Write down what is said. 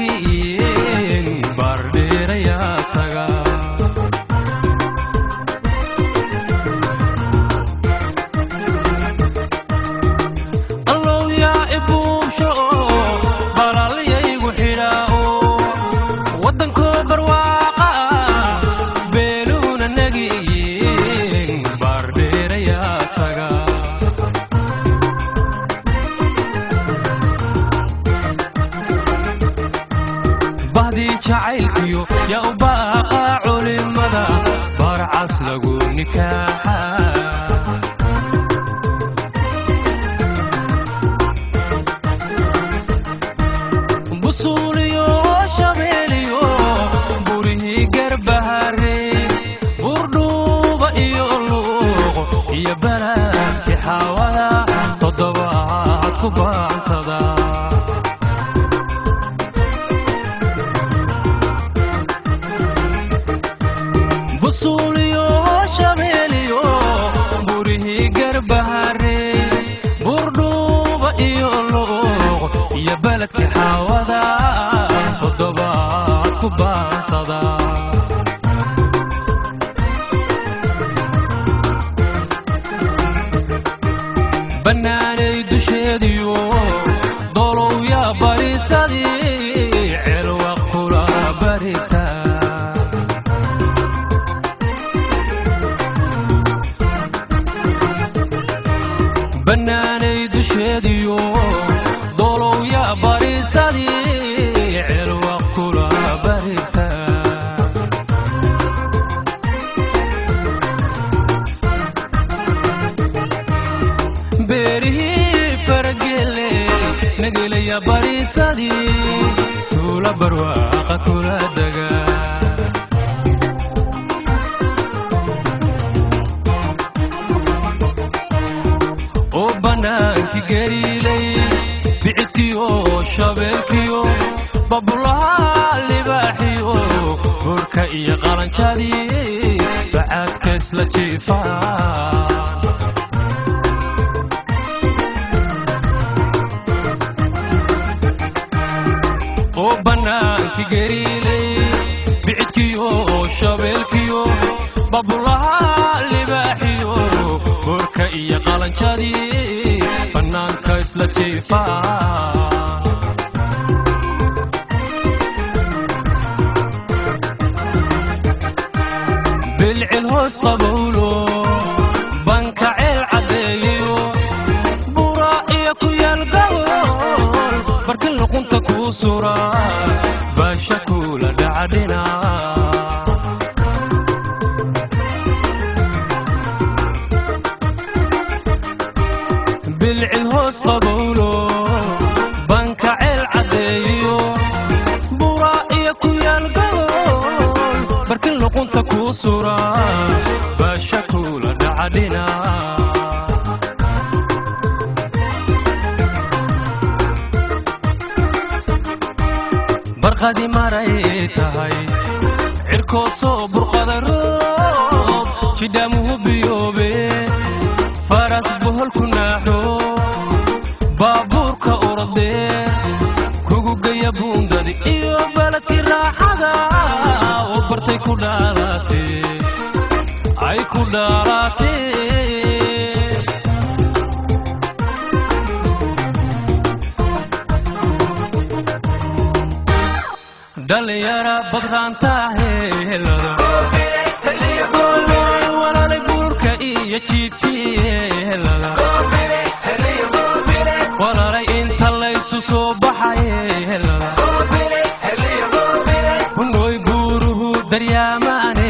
nagiin bardheeraya taga allow yaa ibuusho balaalayaygu xidhaao waddanko barwaaqa beeluuna nagiin bardheeraya taga bahdii jacaylkiyo yaa u baaqa culimada barcas lagu nikaaxa busuuliyo shabeeliyo burihii garbahare burdhuuba iyo luuqo iyo balaadki xaawada toddobaad ku baansada busuuliyo shabeeliyo burihii garbahare burdhuuba iyo luuqo iyo baladki xaawada toddobaad ku baansada bannaanay dusheediyo dolow yaa barisadii celwa kula barita bannaanay dusheediyo dolow yaa barisadii celwa kula barita beerihii faragele nagelaya barisadii tuula barwaaqa kula daga oo bannaanki gariilay bicidkiyo shabeelkiyo babulaha libaaxiyo hurka iyo qalanjadii bacaadka isla jiifaan oo bannaanki gariilay bicidkiyo shabeelkiyo babulaha libaaxiyo hurka iyo qalanjadii bannaanka isla jiifaan bilcil hoos qabowlo banka ceel caddeeyo bura iyo ku yaal gawol barkin luqunta kuu sura baasha kula dhacdhina bilcil hoos qabowlo banka ceel caddeeyo bura iyo ku yaal gawol barkin luqunta kuu sura baasha kula dhacdhina barqadii maray tahay cirkoo soo burqada roob jidhaamuhu biyoobe faras boholku naaxo baabuurka ordee kugu gaya buundadi iyo baladkii raaxada oo bartay ku dhaalatee ay ku dhaalatee dhalinyara badraantaa helada walaalay buurka iyo jiidkii helada walaalay inta laysu soo baxay helada bunooy buuruhu daryaamaane